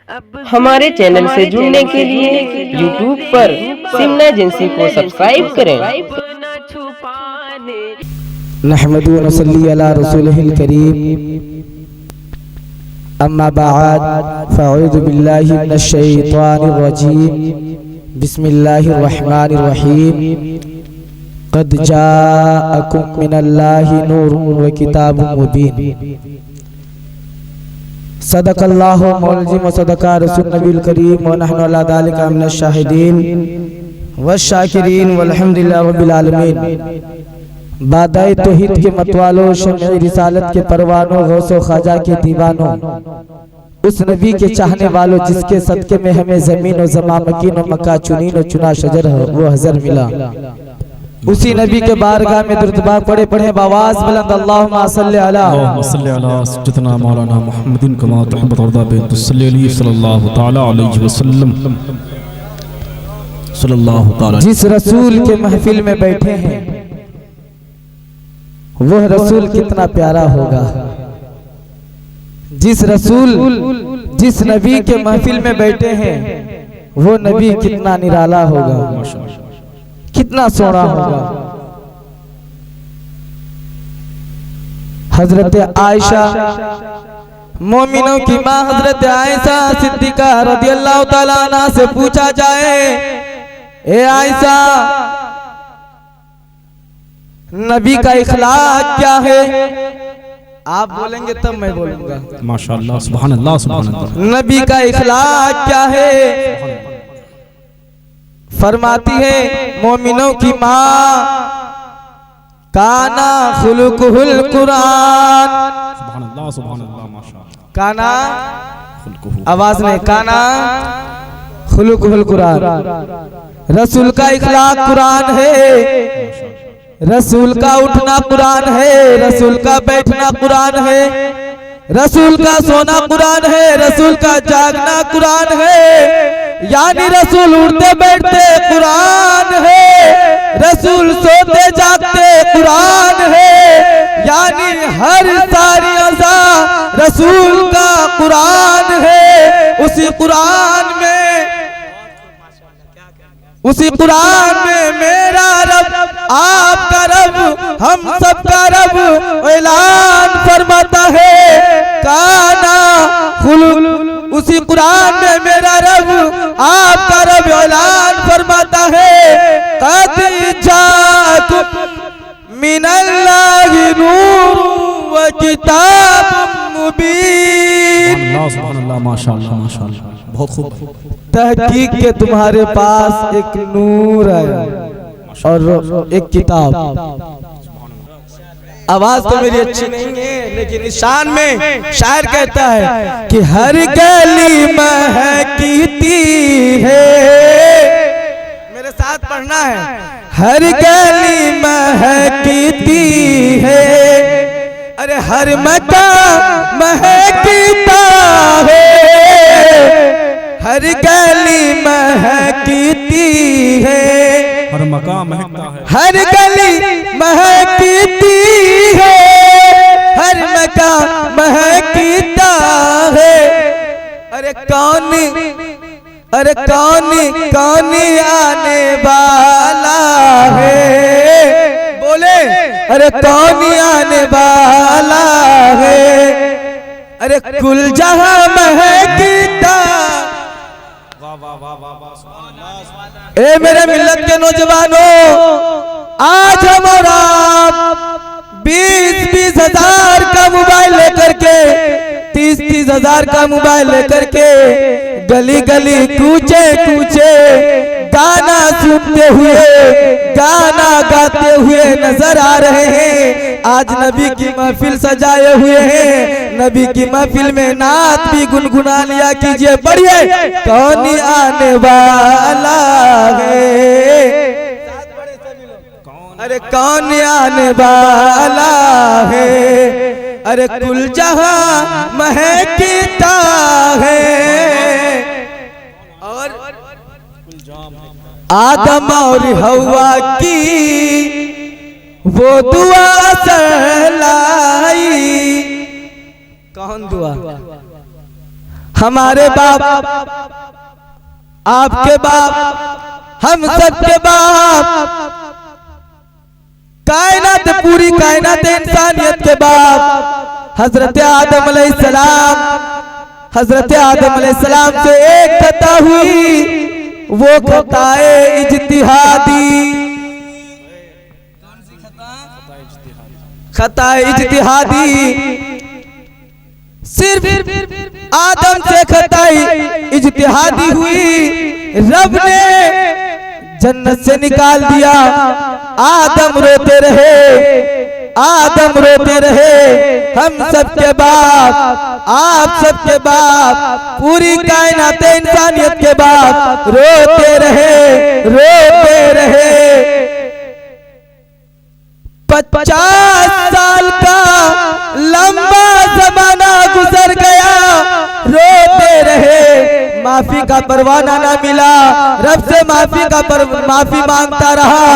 हमारे चैनल से जुड़ने के लिए YouTube पर सिमना एजेंसी को सब्सक्राइब करें। नहमदु व नसल्ली अला रसूलिहिल करीम, अम्मा बाद, फ़अऊज़ु बिल्लाहि मिनश शैतानिर रजीम, बिस्मिल्लाहिर रहमानिर रहीम। क़द जाअकुम मिनल्लाहि नूरुन व किताबुम मुबीन। सदक़ल्लाहु मौलज़िम व सदक़ा रसूल नबील करीम व नहनु अला ज़ालिका मिनश शाहिदीन व शाकिरीन वल्हम्दुलिल्लाहि रब्बिल आलमीन। बादाए तौहीद के मतवालों, शम्ए रिसालत के परवानों, गौसो ख्वाजा के दीवानों, उस नबी के चाहने वालों जिसके सदके में हमें ज़मीन और ज़मा, मकीन और मक्का, चुनीन और चुना शजर वो हज़र मिला, उसी नबी के बारगाह में दुरूद पढ़े पढ़े बावाज़ बुलंद अल्लाहुम्मा सल्लि अला सय्यदना मौलाना मुहम्मदिन कमा तुहिब्बु व तुरदी सल्लल्लाहु तआला अलैहि वसल्लम सल्लल्लाहु तआला। जिस रसूल के महफिल में बैठे हैं वह रसूल कितना प्यारा होगा। जिस नबी के महफिल में बैठे हैं वो नबी कितना निराला होगा, कितना सोना होगा। हजरत आयशा, मोमिनों की माँ हजरत आयशा सिद्दीका रज़ियल्लाहु ताला अन्हा से पूछा जाए, ए आयशा, नबी का इखलाक क्या है? आप बोलेंगे तब मैं बोलूंगा। माशाअल्लाह, सुभान अल्लाह, सुभान अल्लाह। नबी का इखलाक क्या है? फरमाती है मोमिनों की माँ, काना खुलुकुहुल कुरान। सुभान अल्लाह, सुभान अल्लाह, माशाअल्लाह। काना, आवाज में, काना खुलुकुहुल कुरान। रसूल का इखलाक कुरान है, रसूल का उठना कुरान है, रसूल का बैठना कुरान है, रसूल का सोना कुरान है, रसूल का जागना कुरान है। यानी रसूल उठते बैठते कुरान है, रसूल सोते जागते कुरान है। यानी हर सारी अज़ा रसूल का कुरान है। उसी कुरान में मेरा रब, आपका रब, हम सबका रब ऐलान फरमाता है, काना खुलुक। उसी कुरान में मेरा रब, आपका रब ऐलान फरमाता है, क़द जाअकुम मिनल्लाहि नूरुन व किताबुम मुबीन। सुभान अल्लाह, माशाअल्लाह, माशाअल्लाह, बहुत खूब। तहकीक के तुम्हारे पास एक नूर है और एक किताब। आवाज तो मेरी अच्छी नहीं है, लेकिन इस शान में शायर कहता है कि हर गली महकती है। मेरे साथ पढ़ना है, हर गली महकती है, अरे हर मकान महकता है, हर गली महकती है, हर मकाम महकता है, हर गली महकती है, हर मकाम महकता है। अरे कौन आने वाला है? बोले, अरे कौन आने वाला है? अरे कुल जहां महकता। ए मेरे मिल्लत के नौजवानों, आज हम और आप 20-20 हजार का मोबाइल लेकर के, 30-30 हजार का मोबाइल लेकर के गली गली कूचे कूचे गाना सुनते हुए, गाना गाते हुए नजर आ रहे हैं। आज नबी की महफिल सजाए हुए हैं, नबी की महफिल में नात भी गुनगुना लिया कीजिए, पढ़िए, कौन आने वाला है? अरे कौन आने वाला है? अरे कुल जहां महकता है। और आदम और हवा की वो दुआ सहलाई। कौन दुआ? हमारे बाप, आपके बाप, हम सबके बाप, कायनात, पूरी कायनात इंसानियत के बाप हजरत आदम अलैहिस्सलाम, हजरत आदम अलैहिस्सलाम से एक खता हुई, वो खताए इज्तिहादी। खताए इज्तिहादी, सिर्फ आदम से खताई इज्तिहादी हुई, रब ने जन्नत से निकाल दिया। आदम रोते रहे, आदम रोते रहे, हम सबके बाप, आप सबके बाप, पूरी कायनात इंसानियत के बाप रोते रहे, रोते रहे। 50 साल का लंबा जमाना गुजर गया, रोते रहे, माफी का परवाना ना मिला, रब से माफी मांगता रहा।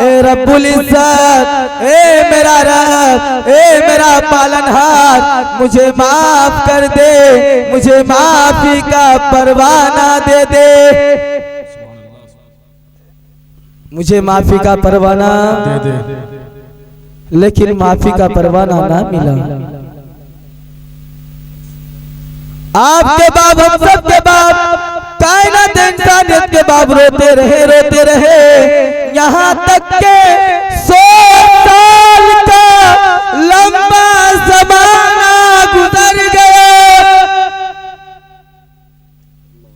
ए रब्बुल इज्जत, ए मेरा रब, ए मेरा पालनहार, मुझे माफ कर दे, मुझे माफी का परवाना दे दे, मुझे माफी का परवाना दे दे। लेकिन माफी का परवाना ना मिला। आपके बाप, हम सबके बाप, कायनात इंसानियत के बाप रोते रहे, रोते रहे, यहाँ तक के 100 साल का लंबा जमाना गुजर गया।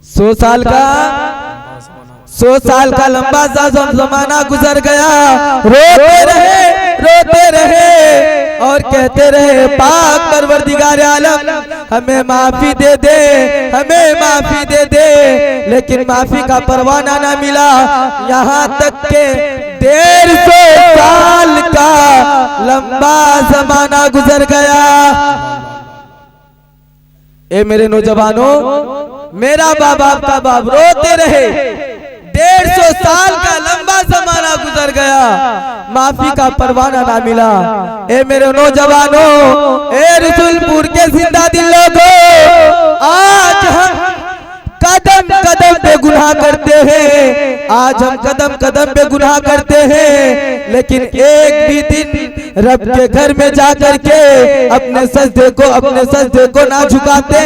100 साल का लंबा जमाना गुजर गया, रोते रहे, रोते रहे और कहते रहे, पाक परवरदिगार आलम हमें माफी दे दे, हमें माफी दे दे। लेकिन माफी का परवाना ना मिला। यहाँ तक के 150 साल का लंबा जमाना गुजर गया। ए मेरे नौजवानों, मेरा बाप, आपका बाप रोते रहे, 150 साल का लंबा जमाना गुजर गया, माफी का परवाना ना मिला। ए मेरे नौजवानों, ए रसूलपुर के जिंदा दिल लोगों, आज हम कदम कदम पे गुनाह करते हैं, आज हम कदम कदम पे गुनाह करते हैं, लेकिन एक भी दिन रब के घर में जाकर के अपने सजदे को ना झुकाते,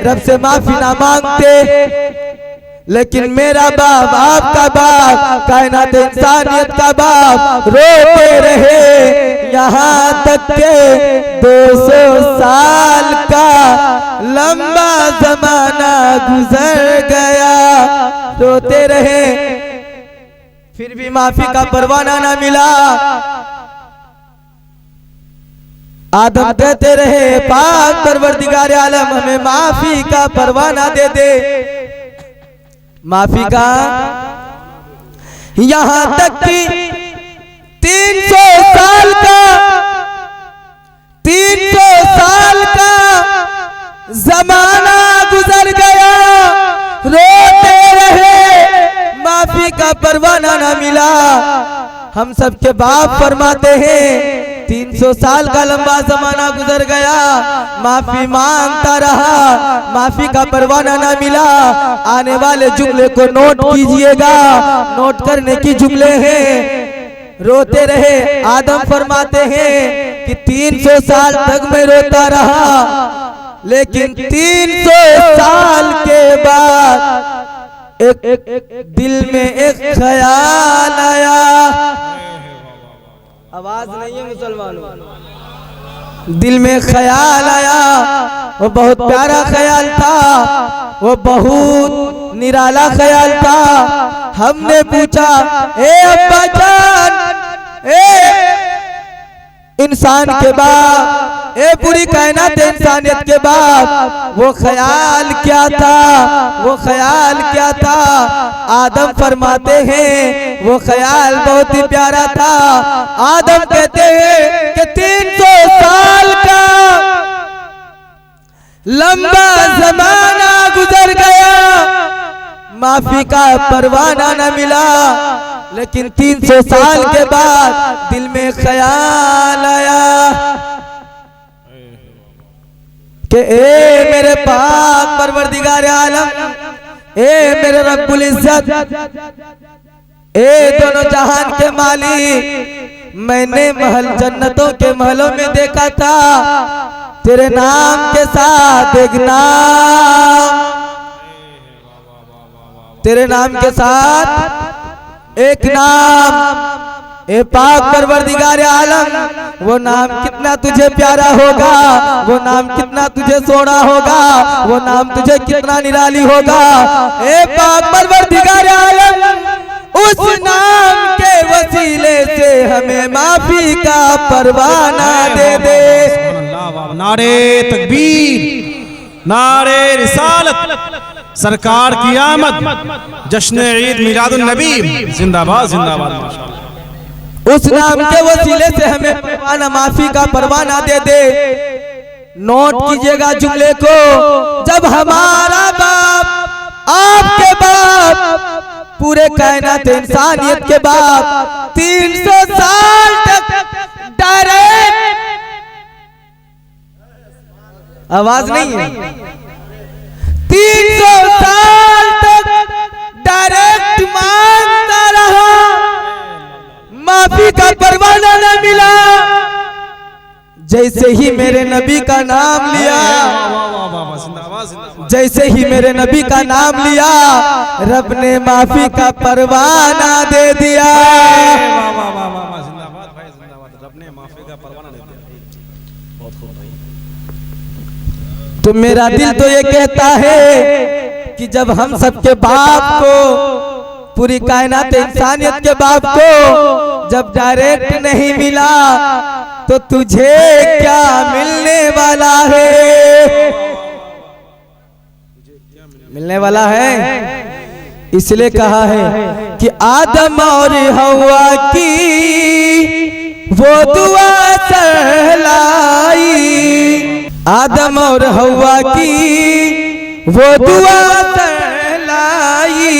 रब से माफी ना मांगते। लेकिन मेरा बाप, आपका बाप, कायनात इंसानियत का बाप रोते रहे, यहाँ तक के 200 साल का लंबा जमाना गुजर गया, रोते रहे, फिर भी माफी का परवाना ना मिला। आदम कहते रहे, पाक परवरदिगार आलम हमें माफी का परवाना दे दे, माफी का। यहाँ तक कि 300 साल का जमाना गुजर गया, रोते रहे, माफी का परवाना ना मिला। हम सबके बाप फरमाते हैं, 300 साल का लंबा जमाना गुजर गया, माफी मांगता रहा, माफी का परवाना ना मिला। आने वाले जुमले को नोट कीजिएगा, नोट करने की जुमले हैं। रोते रहे, आदम फरमाते हैं कि 300 साल तक मैं रोता रहा, लेकिन 300 साल के बाद एक दिल में एक ख्याल आया। आवाज नहीं है मुसलमानों, दिल में ख्याल आया, वो बहुत प्यारा ख्याल था, वो बहुत निराला ख्याल था। हमने पूछा, ए अब्बा जान, ए इंसान के बाप, ए पूरी कायनात इंसानियत के बाप, वो ख्याल क्या था, वो ख्याल क्या था? आदम फरमाते हैं वो ख्याल बहुत ही प्यारा था। आदम कहते हैं कि 300 साल का लंबा जमाना गुजर गया, माफी का परवाना न मिला, लेकिन 300 साल के बाद दिल में ख्याल आया कि ए मेरे पाक परवरदिगार आलम, ए मेरे रब्बुल इज्जत, ए दोनों जहान के मालिक, मैंने महल जन्नतों के महलों में देखा था तेरे नाम के साथ एक नाम, तेरे नाम के साथ एक नाम। ए पाक परवरदिगार आलम, वो नाम कितना तुझे प्यारा होगा, वो नाम कितना तुझे सोना होगा, वो नाम तुझे कितना निराली होगा। ए पाक परवरदिगार आलम, उस नाम के वसीले से हमें माफी का परवाना दे दे। नारे तकबीर, नारे रिसालत, सरकार की आमद, जश्न ईद मिलादुन नबी, जिंदाबाद जिंदाबाद। उस नाम के वसीले से हमें परवाना, माफी का परवाना दे दे। नोट कीजिएगा जुमले को, जब हमारा बाप आपके बाप, पूरे कायनात इंसानियत के बाप 300 साल तक डायरेक्ट, आवाज नहीं है, 300 साल तक डायरेक्ट मांगता रहा, माफी का परवाना न मिला। जैसे ही मेरे नबी का नाम लिया, जैसे ही मेरे नबी का नाम लिया, रब ने माफी का परवाना दे दिया। तो मेरा दिल तो ये कहता है कि जब हम सबके बाप को, पूरी कायनात इंसानियत के बाप को जब डायरेक्ट नहीं मिला, तो तुझे क्या मिलने वाला है? मिलने वाला है। इसलिए कहा है कि आदम और हवा की वो दुआ सहलाई, आदम और हवा की वो दुआ सहलाई,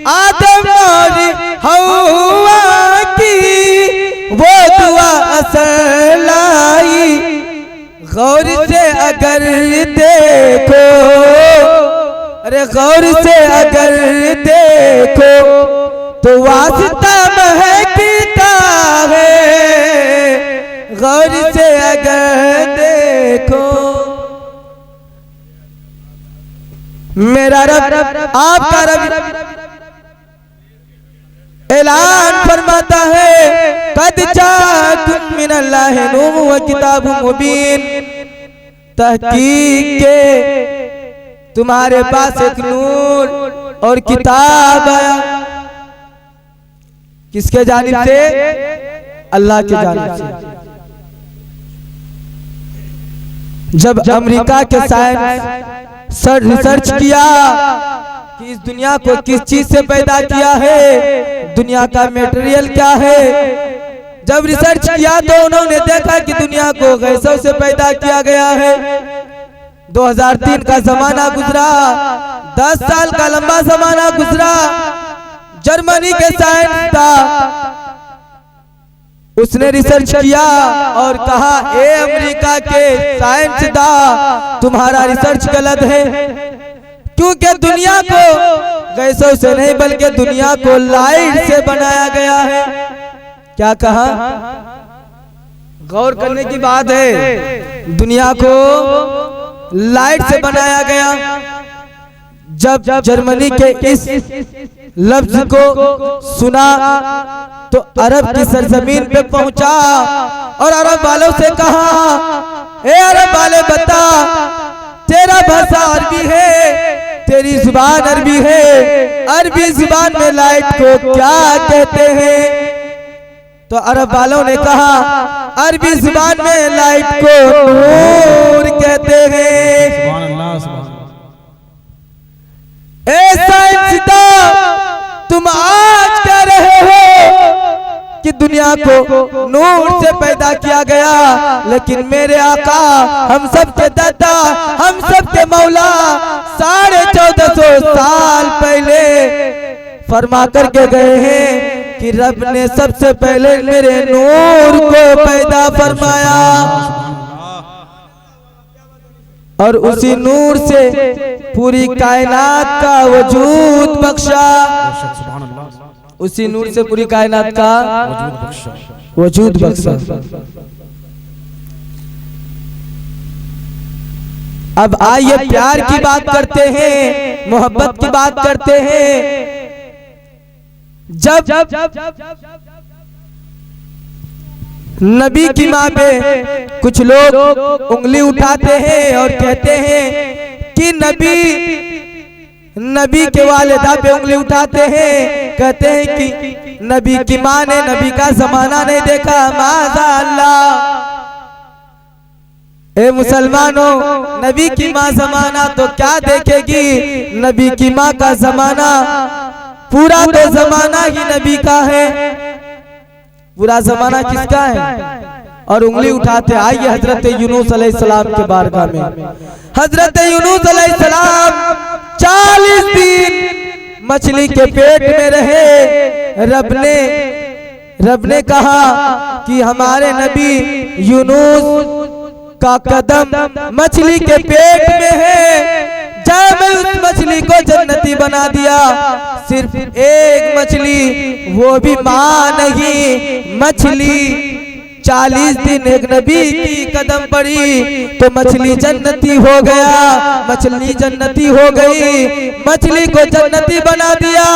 आदम और हवा की वो दुआ सहलाई। गौर से अगर देखो, अरे गौर से अगर देखो तो वास्ता महकता है, गौर से अगर देखो। मेरा रब, आपका रब ऐलान फरमाता है, कद जाकुम मिनल्लाहि नूरुन व किताबुम मुबीन, तहकीक के तुम्हारे पास एक नूर और किताब आया। किसके जानिब से? अल्लाह के जानिब से। जब अमेरिका के साइंस रिसर्च किया कि इस दुनिया को किस चीज से पैदा किया है, दुनिया का मटेरियल क्या है, जब रिसर्च किया तो उन्होंने देखा कि दुनिया को गैसों से पैदा किया गया है। 2003 का जमाना गुजरा, 10 साल का लंबा जमाना गुजरा। जर्मनी के साइंस था, उसने रिसर्च किया और कहा, ए अमेरिका के साइंसदान, तुम्हारा रिसर्च गलत है, क्योंकि दुनिया को गैसों से नहीं बल्कि दुनिया को लाइट से बनाया गया है। क्या कहा? गौर करने की बात है, दुनिया को लाइट से बनाया गया। जब जर्मनी के इस लफ्ज को सुना तो अरब की सरजमीन पे पहुंचा और अरब वालों से कहा, ए अरब वाले बता, तेरा भाषा अरबी है, तेरी जुबान अरबी है, अरबी जुबान में लाइट को क्या कहते हैं? तो अरब वालों ने कहा, अरबी जुबान में लाइट को नूर कहते हैं। सुभान अल्लाह, सुभान अल्लाह। ए साइंसदान, तुम आज कह रहे हो कि दुनिया को नूर से पैदा किया गया, लेकिन मेरे आका, हम सबके दादा, हम सबके मौला 1450 साल पहले फरमा करके गए हैं कि रब ने सबसे पहले मेरे नूर को पैदा फरमाया। और उसी नूर से पूरी कायनात का वजूद बख्शा। उसी नूर से पूरी कायनात का वजूद बख्शा। अब आइए प्यार की बात करते हैं, मोहब्बत की बात करते हैं। जब नबी की माँ पे कुछ लोग उंगली उठाते हैं और कहते हैं कि नबी के वालिदा पे उंगली उठाते हैं, कहते हैं कि नबी की माँ ने नबी का जमाना नहीं देखा। माज़ा अल्लाह। ए मुसलमानों, नबी की माँ जमाना तो क्या देखेगी, नबी की माँ का जमाना पूरा तो जमाना ही नबी का है। पूरा जमाना किसका है? और उंगली उठाते। आइए हजरत यूनुस अलैहिस्सलाम के बारगाह में। हजरत यूनुस अलैहिस्सलाम 40 दिन मछली के पेट में रहे। रब ने कहा कि हमारे नबी यूनुस का कदम मछली के पेट में है, जब मैं उस मछली को जन्नती बना दिया। सिर्फ एक मछली, वो भी माँ नहीं, मछली 40 दिन एक नबी की कदम पड़ी तो मछली जन्नती हो गया। मछली जन्नती हो गई, मछली को जन्नती बना दिया।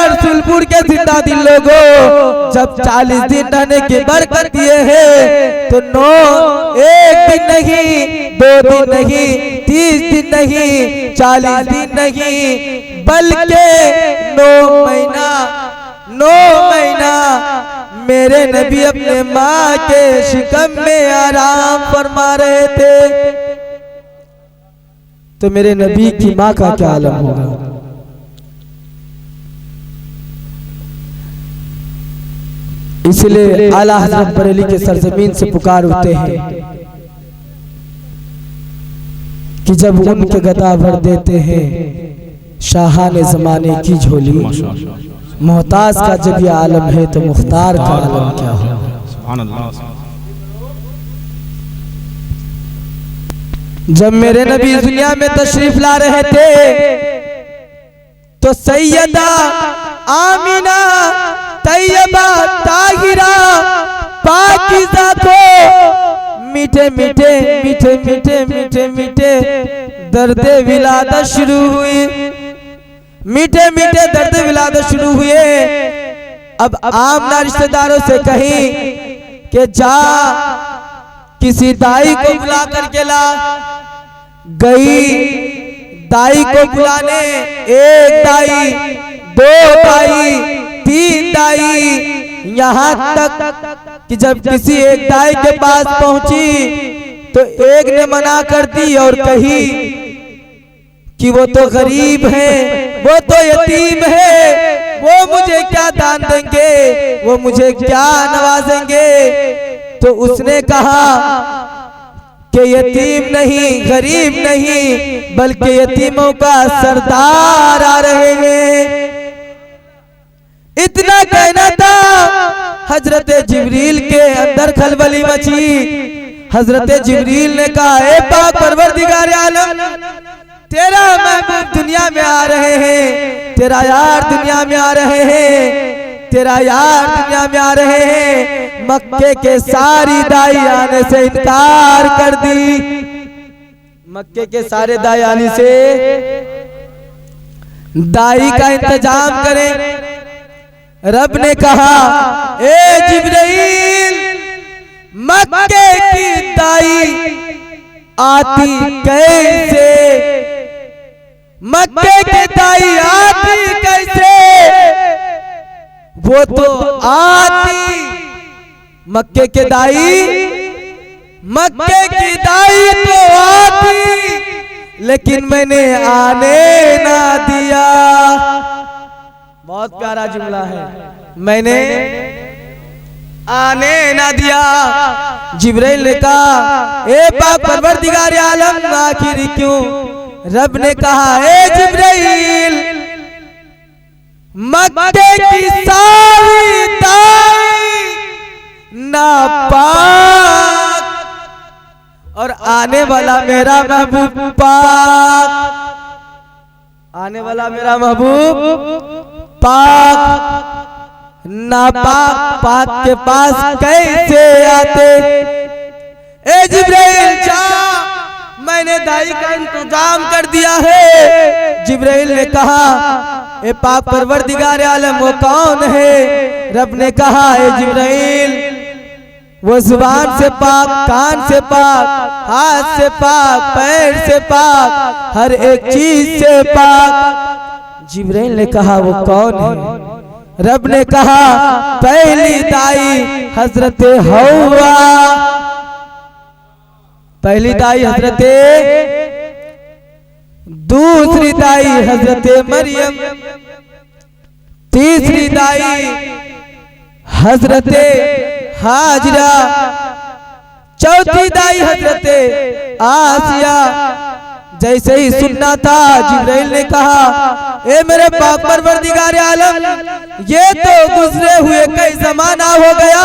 रसूलपुर के जिंदा दिल लोगों, जब 40 दिन रहने की बरकत दिए हैं तो 1 दिन नहीं, 2 दिन नहीं, 30 दिन नहीं, 40 दिन नहीं, बल्कि 9 महीना मेरे नबी अपने माँ के शिकम में आराम फरमा रहे थे। तो मेरे नबी की माँ का क्या आलम होगा। इसलिए आला हज़रत बरेली के सरजमीन से पुकार उठते हैं कि जब उनके गदा भर देते हैं शाहाने ज़माने की झोली, मोहताज का जब ये आलम है तो मुख्तार का आलम क्या हो। जब मेरे नबी दुनिया में तशरीफ ला रहे थे तो सैयदा आमिना तैयबा ताहिरा पाकीज़ा को मीठे मीठे मीठे मीठे मीठे मीठे दर्द विलादत शुरू हुई। मीठे मीठे दर्द विलादत शुरू हुए। अब आमना रिश्तेदारों से कहीं कि जा किसी दाई को बुला करके ला। गई दाई को बुलाने, 1 दाई, 2 दाई, 3 दाई, यहाँ तक कि जब किसी एक दाई के पास पहुंची तो एक ने मना कर दी और कही कि वो तो गरीब है, वो तो यतीम है, वो मुझे क्या दान देंगे, वो मुझे क्या नवाजेंगे। तो उसने कहा कि यतीम नहीं, गरीब नहीं, बल्कि यतीमों का सरदार आ रहे हैं। इतना कहना था, हजरत जिब्रील के अंदर खलबली मची। हजरत जिब्रील ने कहा, ए पाक परवरदिगार आलम, तेरा महबूब दुनिया में आ रहे हैं, तेरा यार दुनिया में आ रहे हैं, तेरा यार दुनिया में आ रहे हैं। मक्के के सारी दाई आने से इनकार कर दी। मक्के के सारे दाई आने से दाई का इंतजाम करें। रब ने कहा, ए जिब्रील, मक्के की दाई आती कैसे, मक्के की दाई आती कैसे, वो तो आती मक्के के दाई, मक्के की दाई तो आती, लेकिन मैंने आने ना दिया। बहुत प्यारा जुमला है, मैंने आने ना दिया। जिब्रील ने कहा, ए पाक परवरदिगार आलम, आखिर क्यों? रब ने कहा, ए जिब्रील, मक्के की सारी दाई नापाक और आने वाला मेरा महबूब पाक, आने वाला मेरा महबूब पाक नापाक पाक के पास कैसे आते। ए जिब्राइल जा, मैंने दाई का इंतजाम कर दिया है। जिब्राइल ने कहा ए पाक परवरदिगार आलम वो कौन है? रब ने कहा ए जिब्राइल वो जुबान से पाक, कान से पाक, हाथ से पाक, पैर से पाक, हर एक चीज से पाक। जिब्राइल ने कहा वो कौन है? रब ने कहा पहली दाई हजरत हव्वा, पहली दाई हजरत, दूसरी दाई हजरत मरियम, तीसरी दाई हजरत हाजरा, चौथी दाई हजरत आसिया। जैसे ही सुनना था जिब्राइल ने कहा ए मेरे पाक परवरदिगार आलम, ये तो गुजरे हुए कई जमाना हो गया,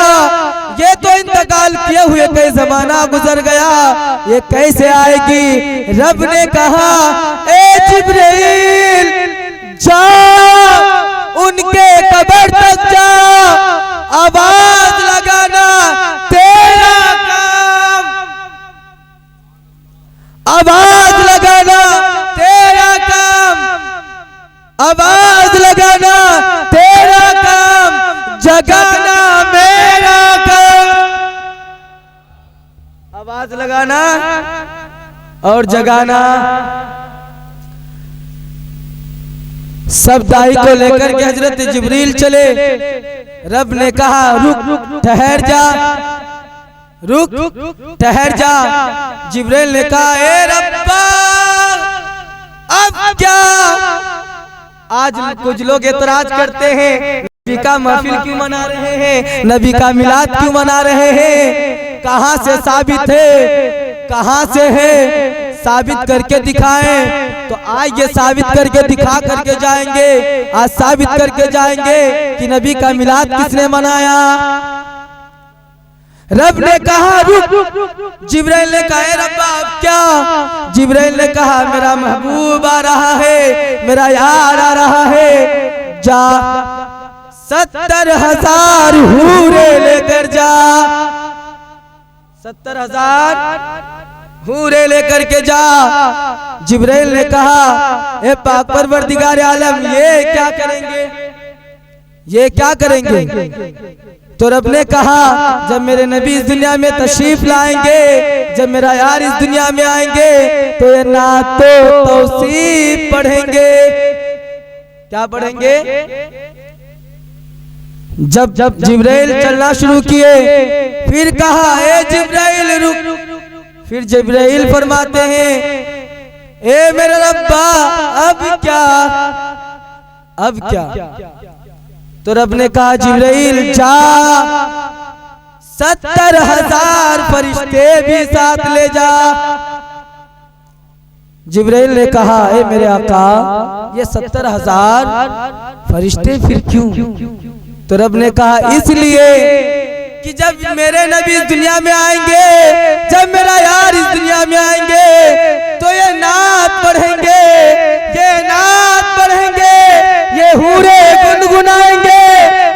ये तो इंतकाल किए हुए कई जमाना गुजर गया, ये कैसे आएगी? रब ने कहा ए जिब्राइल जा, उनके कब्र तक जा, आवाज लगाना तेरा काम, आवाज लगाना तेरा काम, आवाज लगाना तेरा काम, जगाना मेरा काम। आवाज लगाना और जगाना। सब दाई को लेकर के हजरत जिब्रील चले। रब ने कहा रुक, ठहर जा, रुक, ठहर जा। जिब्रील ने कहा ए रब्बा अब क्या? आज कुछ लोग एतराज करते हैं नबी का महफिल क्यों मना रहे हैं, नबी का मिलाद क्यों मना रहे हैं? कहां से साबित है, कहां से है? साबित करके दिखाएं। तो आज ये साबित करके दिखा करके जाएंगे, आज साबित करके जाएंगे कि नबी का मिलाद किसने मनाया। रब ने कहा रुक, जिब्राइल ने कहा रब्बा अब क्या? जिब्राइल ने कहा मेरा महबूब आ रहा है, मेरा यार आ रहा है, जा 70,000 हूरे लेकर जा, 70,000 हूरे लेकर के जा। जिब्राइल ने कहा ए पाक परवरदिगार आलम ये क्या करेंगे, ये क्या करेंगे? तो रब ने कहा जब मेरे नबी इस दुनिया में तशरीफ लाएंगे, जब मेरा यार इस दुनिया में आएंगे तो ये नातो तौसीफ पढ़ेंगे। क्या पढ़ेंगे? जब जिब्राइल चलना शुरू किए, फिर कहा ए जिब्राइल रुक। फिर जिब्राइल फरमाते हैं ए मेरे रब्बा अब क्या, अब क्या? तो रब ने कहा जिब्राइल जा 70,000 फरिश्ते भी साथ ले जा। जिब्राइल ने कहा ए मेरे आका ये 70,000 फरिश्ते फिर क्यों? तो रब ने कहा इसलिए कि जब मेरे नबी इस दुनिया में आएंगे, जब मेरा यार इस दुनिया में आएंगे तो ये नात पढ़ेंगे, ये नात पढ़ेंगे, ये हूरे गुनगुनाएंगे,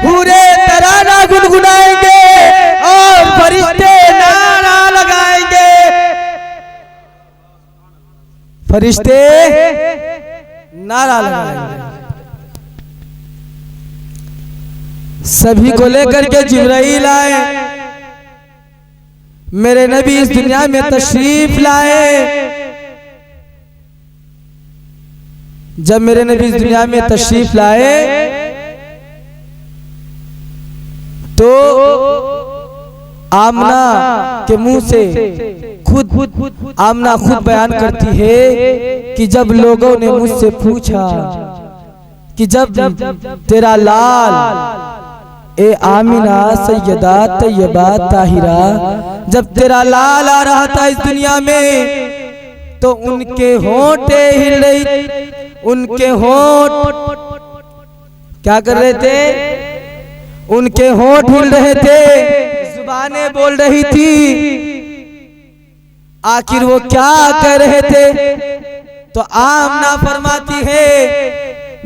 हूरे तराना गुनगुनाएंगे और फरिश्ते नारा लगाएंगे, फरिश्ते नारा लगाएंगे। सभी को लेकर के जिब्राइल आए, मेरे नबी इस दुनिया में तशरीफ लाए। जब मेरे नबी इस दुनिया में तशरीफ लाए तो आमना के मुंह से खुद आमना खुद बयान करती है कि जब लोगों ने मुझसे पूछा कि जब तेरा लाल ए आमिना सैयदा तैयबा ताहिरा, जब तेरा लाल आ रहा था इस दुनिया में तो उनके होंठे हिल रही, उनके होंठ क्या कर रहे थे? उनके होंठ हिल रहे थे, जुबानें बोल रही थी, आखिर वो क्या कह रहे थे? तो आमना फरमाती है,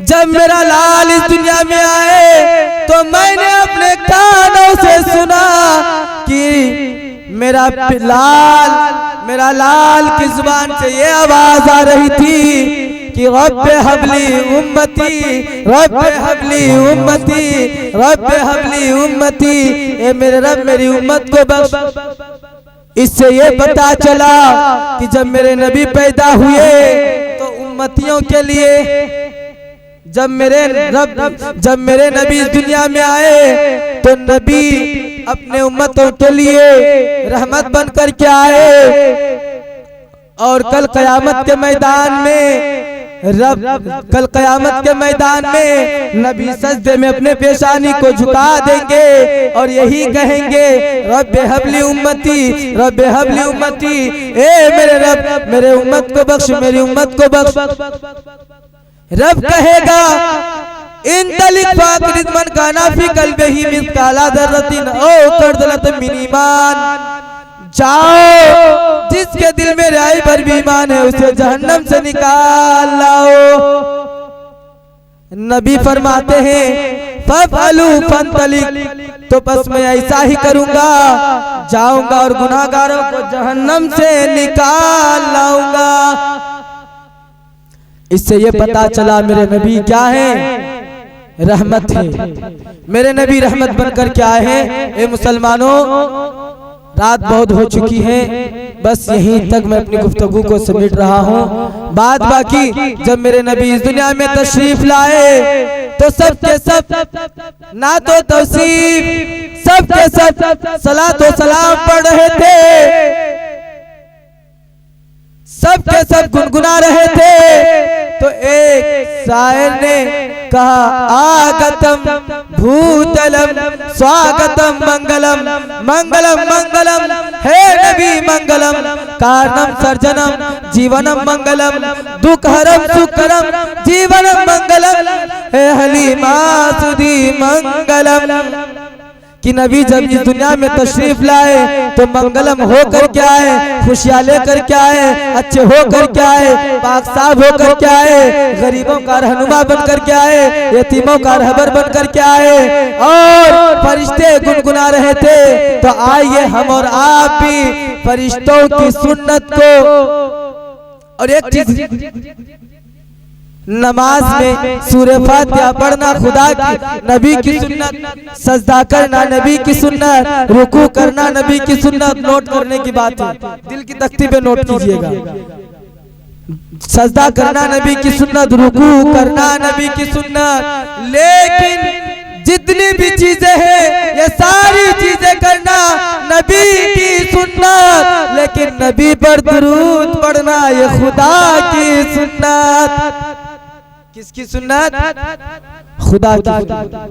जब मेरा लाल इस दुनिया में आए तो मैंने अपने कानों से सुना कि मेरा लाल की जुबान से ये आवाज आ रही थी कि रब्बे हबली उम्मती, रब्बे हबली उम्मती, रब्बे हबली उम्मती, ए मेरे रब मेरी उम्मत को बख्श। इससे ये पता चला कि जब मेरे नबी पैदा हुए तो उम्मतियों के लिए, जब मेरे नबी इस दुनिया में आए तो नबी अपने उम्मतों के लिए रहमत बनकर के आए। और कल कयामत के मैदान में नबी सजदे में अपने पेशानी को झुका देंगे और यही कहेंगे, रब्बे हबली उम्मती, रब्बे हबली उम्मती, ए मेरे रब मेरे उम्मत को बख्श, मेरी उम्मत को बख्श। रब कहेगा, इन तलिक फाकरिद मन काना फी कल्बिही मिस्काला दर्रतिन औ खर्दलत मिन ईमान, जाओ जिसके दिल में राय भर भी ईमान है उसे जहन्नम से निकाल लाओ। नबी फरमाते हैं, फफअलू फंतलिक, तो बस मैं ऐसा ही करूंगा, जाऊंगा और गुनाहगारों को जहन्नम से निकाल लाऊंगा। इससे ये पता चला मेरे नबी क्या है? रहमत है। मेरे नबी रहमत बनकर के आए हैं। ए मुसलमानों, रात बहुत हो चुकी है, बस यहीं तक मैं अपनी गुफ्तगू को समेट रहा हूँ। बात बाकी, जब मेरे नबी इस दुनिया में तशरीफ लाए तो सब के सब ना तो तौसीफ, सब के सब सलात व सलाम पढ़ रहे थे, सब के सब गुनगुना रहे थे। तो एक शायर ने कहा, आगतम भूतलम स्वागतम मंगलम, मंगलम मंगलम हे नबी मंगलम, कारणम सर्जनम जीवनम मंगलम, दुखहरम सुखरम जीवनम मंगलम, हे हलीमा सुधी मंगलम। कि नबी जब इस दुनिया में तशरीफ लाए तो मंगलम होकर के आए, खुशियां लेकर के आए, अच्छे होकर के आए, पाक साफ होकर के आए, गरीबों का रहनुमा बनकर के आए, यतीमों का रहबर बनकर के आए, और फरिश्ते गुनगुना रहे थे। तो आइए हम और आप भी फरिश्तों की सुन्नत को, और एक चीज, नमाज में सूरह फातिहा पढ़ना खुदा की, नबी की सुन्नत, सजदा करना नबी की सुन्नत, रुकू करना नबी की सुन्नत। नोट करने की बात है, दिल की तख्ती पे नोट कीजिएगा। सजदा करना नबी की सुन्नत, रुकू करना नबी की सुन्नत। लेकिन जितनी भी चीजें हैं ये सारी चीजें करना नबी की सुन्नत, लेकिन नबी पर दुरूद पढ़ना ये खुदा की सुन्नत। किसकी सुन्नत? खुदा की।